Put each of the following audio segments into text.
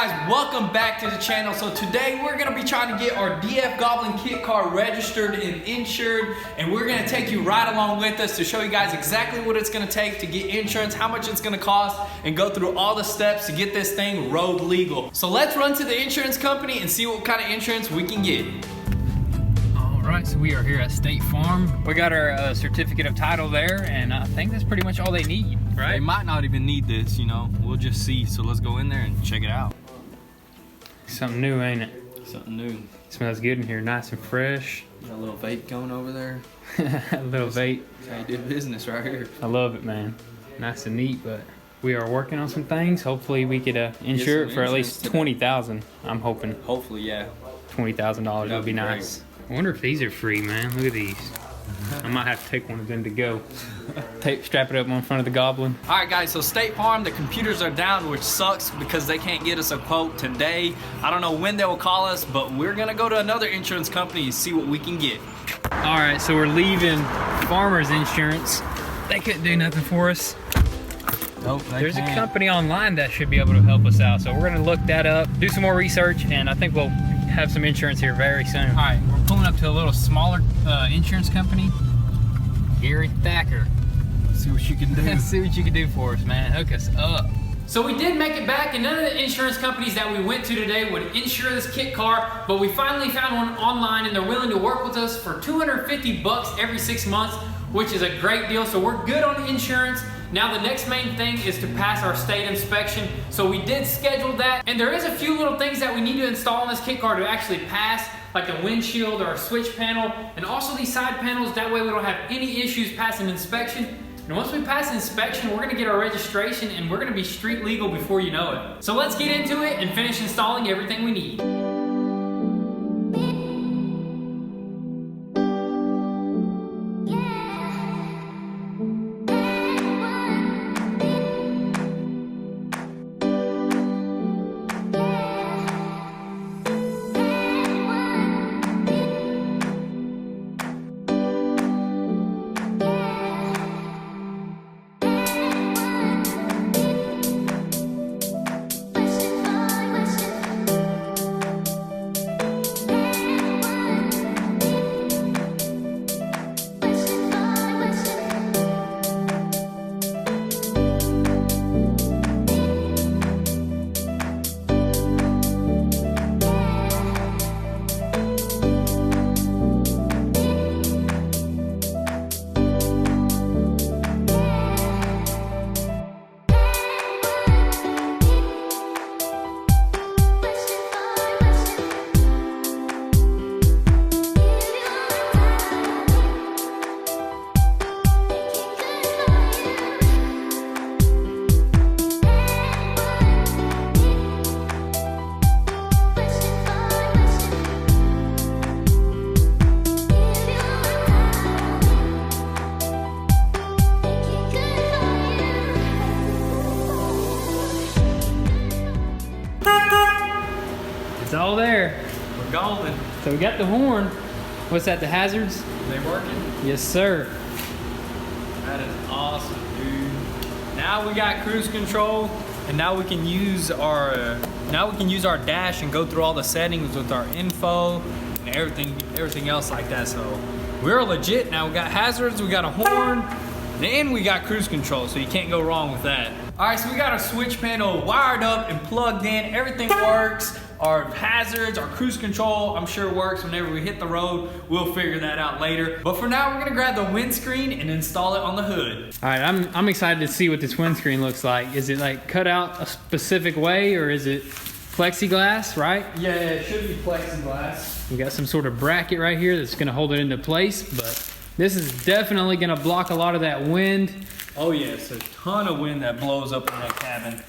guys, welcome back to the channel. So today we're gonna be trying to get our DF Goblin kit car registered and insured, and we're gonna take you right along with us to show you guys exactly what it's gonna take to get insurance, how much it's gonna cost, and go through all the steps to get this thing road legal. So let's run to the insurance company and see what kind of insurance we can get. Alright, so we are here at State Farm. We got our certificate of title there, and I think that's pretty much all they need, right? They might not even need this, you know. We'll just see. So let's go in there and check it out. Something new, ain't it? Something new. Smells good in here, nice and fresh. Got a little vape going over there. A little vape. That's how you do business right here. I love it, man. Nice and neat, but we are working on some things. Hopefully we could insure it for at least $20,000. I'm hoping. Hopefully, yeah. $20,000 would be nice. I wonder if these are free, man. Look at these. I might have to take one of them to go. Strap it up on front of the Goblin. All right, guys, so State Farm, the computers are down, which sucks because they can't get us a quote today. I don't know when they will call us, but we're gonna go to another insurance company and see what we can get. All right, so we're leaving Farmers Insurance. They couldn't do nothing for us. Nope, There's a company online that should be able to help us out. So we're gonna look that up, do some more research, and I think we'll have some insurance here very soon. All right, we're pulling up to a little smaller insurance company. Gary Thacker. See what you can do. Let's see what you can do for us, man. Hook us up. So we did make it back, and none of the insurance companies that we went to today would insure this kit car, but we finally found one online, and they're willing to work with us for $250 every 6 months, which is a great deal. So we're good on insurance. Now the next main thing is to pass our state inspection. So we did schedule that, and there is a few little things that we need to install on this kit car to actually pass, like a windshield or a switch panel, and also these side panels. That way we don't have any issues passing inspection. And once we pass inspection, we're gonna get our registration, and we're gonna be street legal before you know it. So let's get into it and finish installing everything we need. It's all there. We're golden. So we got the horn. What's that, the hazards? They working? Yes, sir. That is awesome, dude. Now we got cruise control, and now we can use our dash and go through all the settings with our info and everything else like that. So we're legit now. We got hazards, we got a horn, and we got cruise control, so you can't go wrong with that. All right, so we got our switch panel wired up and plugged in. Everything works. Our hazards, our cruise control, I'm sure works. Whenever we hit the road, we'll figure that out later. But for now, we're gonna grab the windscreen and install it on the hood. All right, I'm excited to see what this windscreen looks like. Is it like cut out a specific way, or is it plexiglass, right? Yeah, it should be plexiglass. We got some sort of bracket right here that's gonna hold it into place, but this is definitely gonna block a lot of that wind. Oh yes, a ton of wind that blows up in that cabin.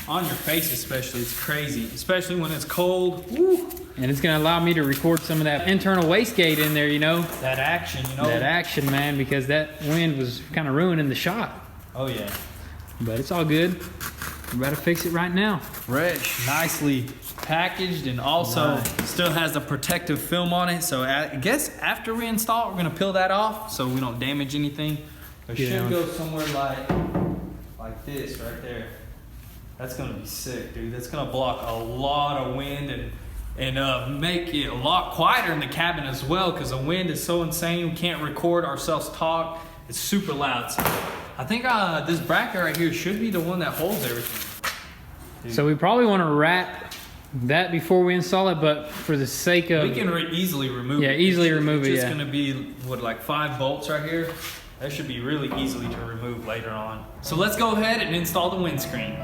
On your face especially, it's crazy. Especially when it's cold. Woo. And it's gonna allow me to record some of that internal wastegate in there, you know? That action, you know? That action, man, because that wind was kind of ruining the shot. Oh yeah. But it's all good. We're about to fix it right now. Fresh, nicely packaged, and also still has the protective film on it. So I guess after we install it, we're gonna peel that off so we don't damage anything. It should go somewhere like this right there. That's gonna be sick, dude. That's gonna block a lot of wind and make it a lot quieter in the cabin as well, because the wind is so insane. We can't record ourselves talk. It's super loud. So I think this bracket right here should be the one that holds everything. Dude. So we probably want to wrap that before we install it, but for the sake of... We can easily remove it. Yeah, easily remove it, It's just yeah. gonna be, what, like 5 bolts right here? That should be really easily to remove later on. So let's go ahead and install the windscreen.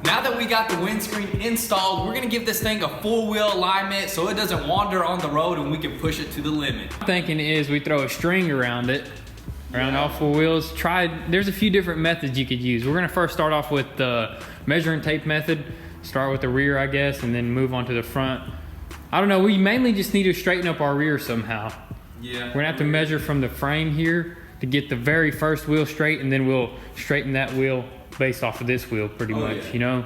Now that we got the windscreen installed, we're gonna give this thing a full wheel alignment so it doesn't wander on the road and we can push it to the limit. Thinking is we throw a string around it, around all 4 wheels. There's a few different methods you could use. We're gonna first start off with the measuring tape method. Start with the rear, I guess, and then move on to the front. I don't know, we mainly just need to straighten up our rear somehow. Yeah. We're gonna have to measure from the frame here to get the very first wheel straight, and then we'll straighten that wheel based off of this wheel pretty much, yeah. you know?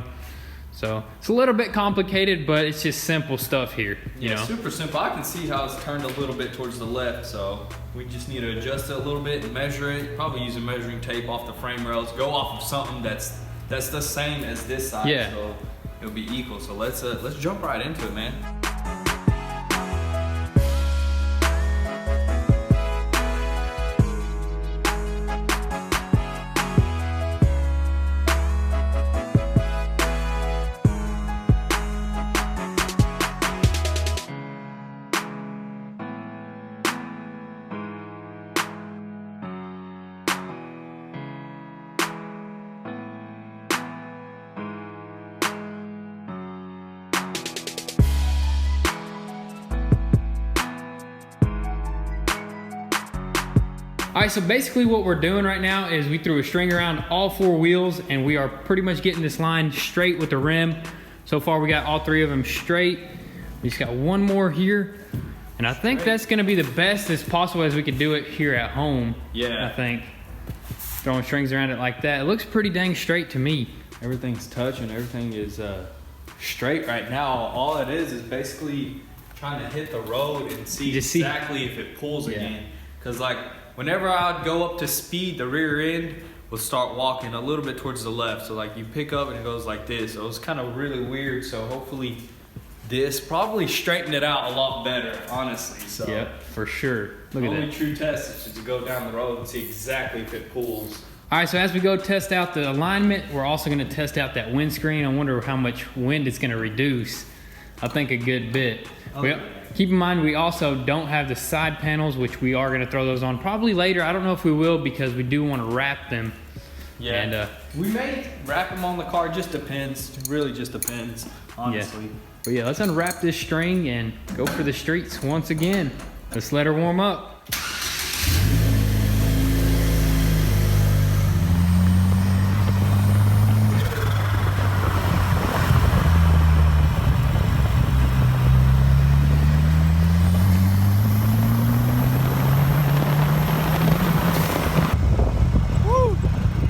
So it's a little bit complicated, but it's just simple stuff here, you know? Super simple. I can see how it's turned a little bit towards the left, so we just need to adjust it a little bit and measure it. Probably use a measuring tape off the frame rails. Go off of something that's the same as this side, Yeah. so it'll be equal. So let's jump right into it, man. All right, so basically what we're doing right now is we threw a string around all 4 wheels and we are pretty much getting this line straight with the rim. So far we got all 3 of them straight. We just got 1 more here. And I think that's gonna be the best as possible as we could do it here at home. Yeah. I think. Throwing strings around it like that. It looks pretty dang straight to me. Everything's touching, everything is straight right now. All it is basically trying to hit the road and see exactly if it pulls again. Cause like, whenever I'd go up to speed, the rear end would start walking a little bit towards the left. So like you pick up and it goes like this. So it was kind of really weird. So hopefully this probably straightened it out a lot better, honestly. So Yep, for sure. Look at only that. true test is just to go down the road and see exactly if it pulls. All right, so as we go test out the alignment, we're also gonna test out that windscreen. I wonder how much wind it's gonna reduce. I think a good bit. Keep in mind, we also don't have the side panels, which we are gonna throw those on probably later. I don't know if we will because we do wanna wrap them. Yeah, And, we may wrap them on the car, just depends. It really just depends, honestly. But yeah, let's unwrap this string and go for the streets once again. Let's let her warm up.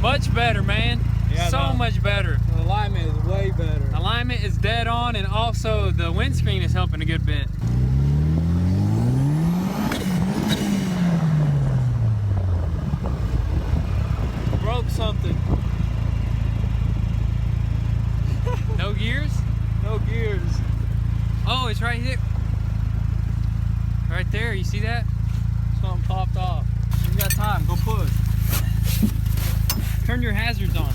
Much better, man. Yeah, so much better. The alignment is way better. Alignment is dead on, and also the windscreen is helping a good bit. Broke something. No gears? No gears. Oh, it's right here. Right there, you see that? Something popped off. You got time, go push. Turn your hazards on.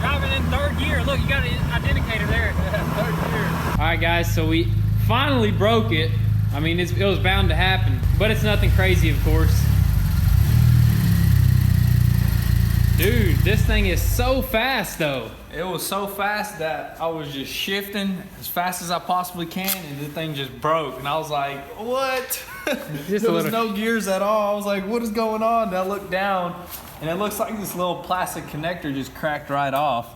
Driving in 3rd gear. Look, you got an indicator there. Yeah, 3rd gear. All right, guys, so we finally broke it. I mean, it was bound to happen, but it's nothing crazy, of course. Dude, this thing is so fast, though. It was so fast that I was just shifting as fast as I possibly can, and the thing just broke. And I was like, what? There was no gears at all. I was like, what is going on? And I looked down, and it looks like this little plastic connector just cracked right off.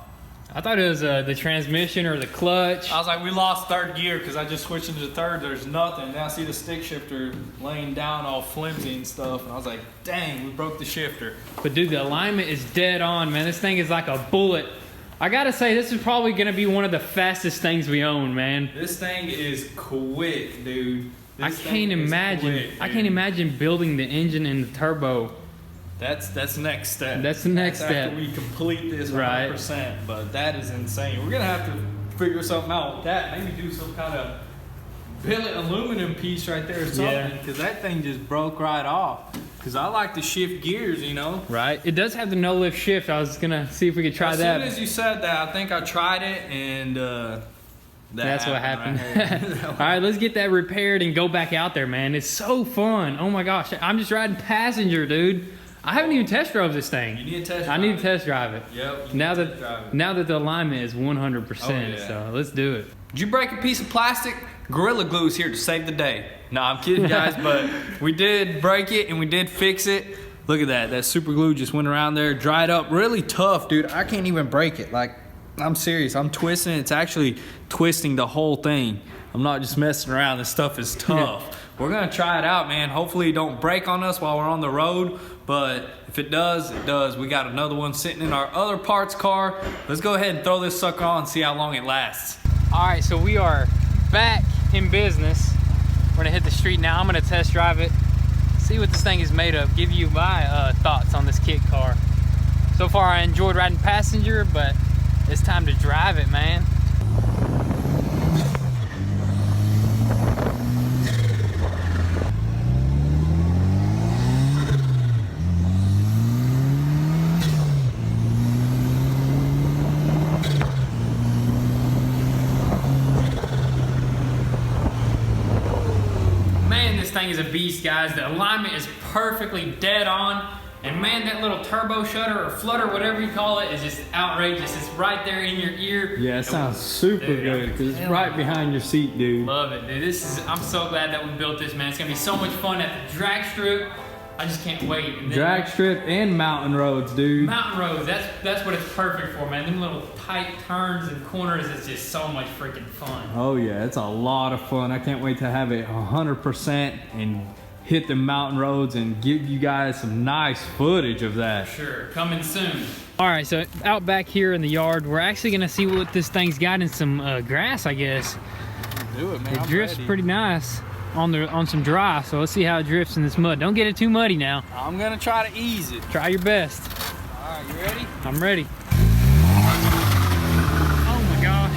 I thought it was the transmission or the clutch. I was like, we lost third gear because I just switched into third. There's nothing. Now I see the stick shifter laying down all flimsy and stuff. And I was like, dang, we broke the shifter. But dude, the alignment is dead on, man. This thing is like a bullet. I gotta say, this is probably gonna be one of the fastest things we own, man. This thing is quick, dude. I can't imagine building the engine and the turbo. That's the next step. That's the next step. After we complete this 100%. But that is insane. We're gonna have to figure something out with that. Maybe do some kind of billet aluminum piece right there or something. Because that thing just broke right off. Because I like to shift gears, you know. Right. It does have the no lift shift. I was gonna see if we could try that. As soon as you said that, I think I tried it, and that's what happened. Right. All right, let's get that repaired and go back out there, man. It's so fun. Oh my gosh, I'm just riding passenger, dude. I haven't even test drove this thing. You need to test drive I need to test drive it. Yep. Now that the alignment is 100%, so let's do it. Did you break a piece of plastic? Gorilla Glue is here to save the day. No, I'm kidding, guys, but we did break it and we did fix it. Look at that. That super glue just went around there, dried up. Really tough, dude. I can't even break it. Like, I'm serious. I'm twisting. It's actually twisting the whole thing. I'm not just messing around. This stuff is tough. We're going to try it out, man. Hopefully it don't break on us while we're on the road. But if it does, it does. We got another one sitting in our other parts car. Let's go ahead and throw this sucker on and see how long it lasts. All right, so we are back in business. We're gonna hit the street now. I'm gonna test drive it, see what this thing is made of, give you my thoughts on this kit car. So far I enjoyed riding passenger, but it's time to drive it, man. Thing is a beast, guys. The alignment is perfectly dead on, and man, that little turbo shutter or flutter, whatever you call it, is just outrageous. It's right there in your ear. Yeah, it sounds super good because it's right behind your seat, dude. Love it, dude. I'm so glad that we built this, man. It's gonna be so much fun at the drag strip. I just can't wait. And then, drag strip and mountain roads, dude. Mountain roads, that's what it's perfect for, man. Them little tight turns and corners is just so much freaking fun. Oh yeah, it's a lot of fun. I can't wait to have it 100% and hit the mountain roads and give you guys some nice footage of that. Sure, coming soon. All right, so out back here in the yard, we're actually gonna see what this thing's got in some grass, I guess. Do it, man. It drifts pretty nice on some dry, so let's see how it drifts in this mud. Don't get it too muddy now. I'm gonna try to ease it. Try your best. All right, you ready? I'm ready. Oh my gosh.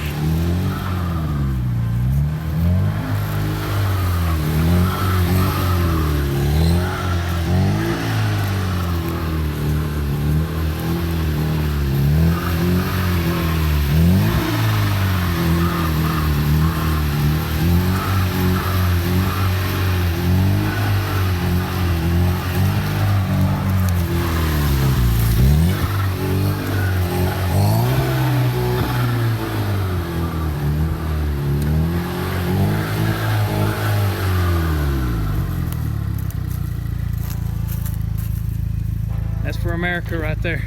That's for America right there.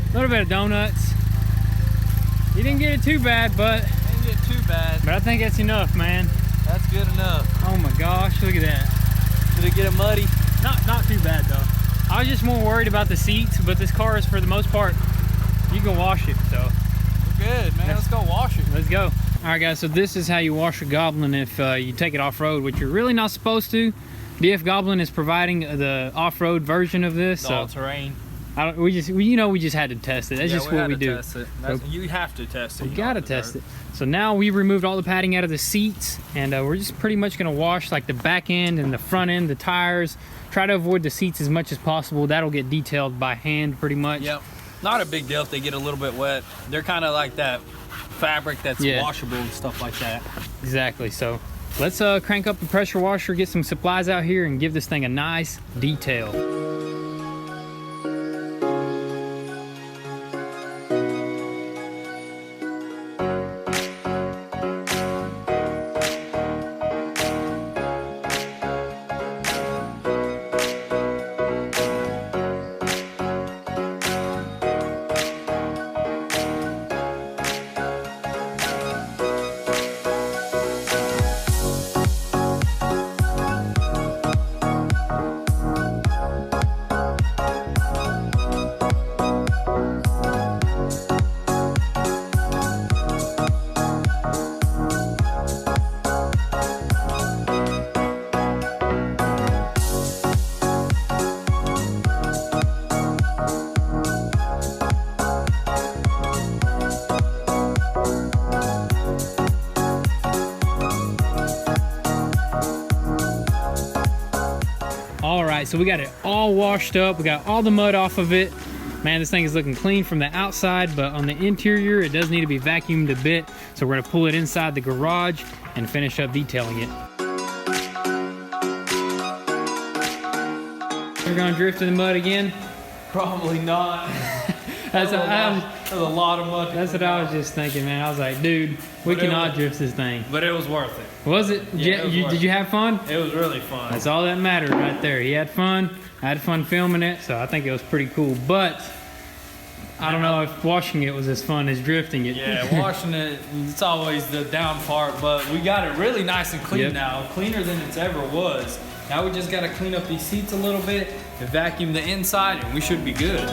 A little bit of donuts. You didn't get it too bad, but Didn't get too bad. I think that's enough, man. That's good enough. Oh my gosh, look at that. Did it get it muddy? Not too bad though. I was just more worried about the seats, but this car is, for the most part, you can wash it, so. We're good, man. Let's go wash it. Let's go. All right, guys, so this is how you wash a Goblin if you take it off-road, which you're really not supposed to. DF Goblin is providing the off-road version of this. All-terrain. We just had to test it. That's just what we do. Test it. You have to test it. We gotta test it. So now we removed all the padding out of the seats, and we're just pretty much gonna wash like the back end and the front end, the tires. Try to avoid the seats as much as possible. That'll get detailed by hand pretty much. Yep. Not a big deal if they get a little bit wet. They're kind of like that fabric that's washable and stuff like that. Exactly. So let's crank up the pressure washer, get some supplies out here, and give this thing a nice detail. All right, so we got it all washed up. We got all the mud off of it. Man, this thing is looking clean from the outside, but on the interior, it does need to be vacuumed a bit. So we're gonna pull it inside the garage and finish up detailing it. We're gonna drift in the mud again? Probably not. That's a lot of mud. That's what I was just thinking, man. I was like, dude, we cannot drift this thing. But it was worth it. Was it? Yeah, it was worth Did you have fun? It was really fun. That's all that mattered right there. He had fun. I had fun filming it, so I think it was pretty cool. But I don't know if washing it was as fun as drifting it. Yeah, washing it, it's always the down part, but we got it really nice and clean now, cleaner than it's ever was. Now we just gotta clean up these seats a little bit and vacuum the inside, and we should be good.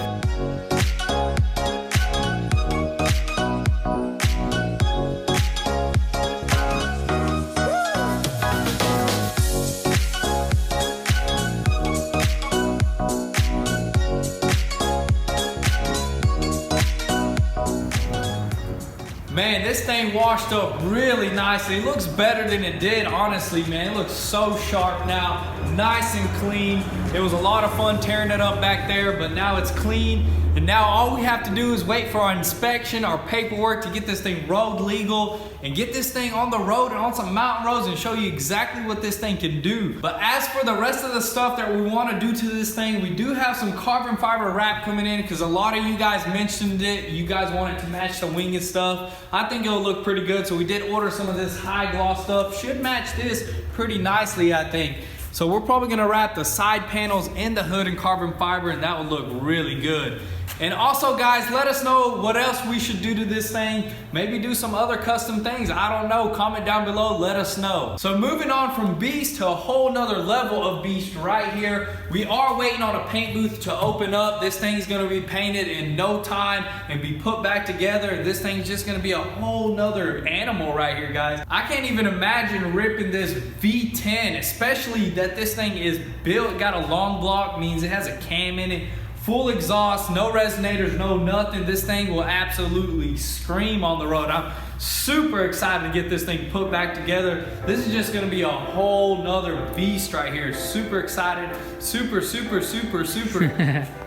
Man, this thing washed up really nicely. It looks better than it did, honestly, man. It looks so sharp now, nice and clean. It was a lot of fun tearing it up back there, but now it's clean. And now all we have to do is wait for our inspection, our paperwork to get this thing road legal and get this thing on the road and on some mountain roads and show you exactly what this thing can do. But as for the rest of the stuff that we want to do to this thing, we do have some carbon fiber wrap coming in because a lot of you guys mentioned it. You guys wanted to match the wing and stuff. I think it'll look pretty good. So we did order some of this high gloss stuff. Should match this pretty nicely, I think. So we're probably gonna wrap the side panels and the hood in carbon fiber, and that will look really good. And also, guys, let us know what else we should do to this thing. Maybe do some other custom things. I don't know. Comment down below. Let us know. So moving on from beast to a whole nother level of beast right here. We are waiting on a paint booth to open up. This thing's going to be painted in no time and be put back together. This thing's just going to be a whole nother animal right here, guys. I can't even imagine ripping this V10, especially that this thing is built, got a long block, means it has a cam in it. Full exhaust, no resonators, no nothing. This thing will absolutely scream on the road. I'm super excited to get this thing put back together. This is just gonna be a whole nother beast right here. Super excited, super. So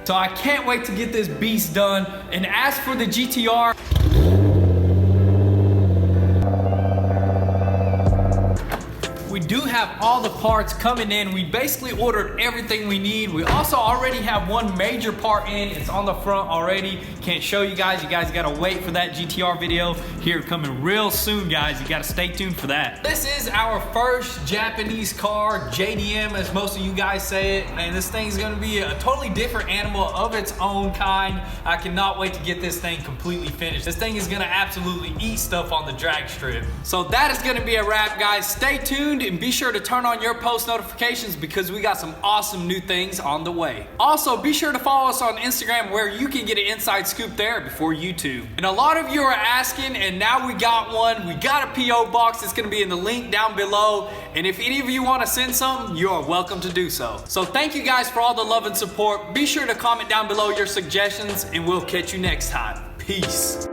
I can't wait to get this beast done. And as for the GTR, we do have all the parts coming in. We basically ordered everything we need. We also already have one major part in. It's on the front already. Can't show you guys. You guys gotta wait for that GTR video here coming real soon, guys. You gotta stay tuned for that. This is our first Japanese car, JDM as most of you guys say it. And this thing's gonna be a totally different animal of its own kind. I cannot wait to get this thing completely finished. This thing is gonna absolutely eat stuff on the drag strip. So that is gonna be a wrap, guys. Stay tuned and be sure to turn on your post notifications because we got some awesome new things on the way. Also, be sure to follow us on Instagram where you can get an inside scoop there before YouTube. And a lot of you are asking, and now we got one. We got a PO box. It's gonna be in the link down below. And if any of you wanna send something, you are welcome to do so. So thank you guys for all the love and support. Be sure to comment down below your suggestions and we'll catch you next time. Peace.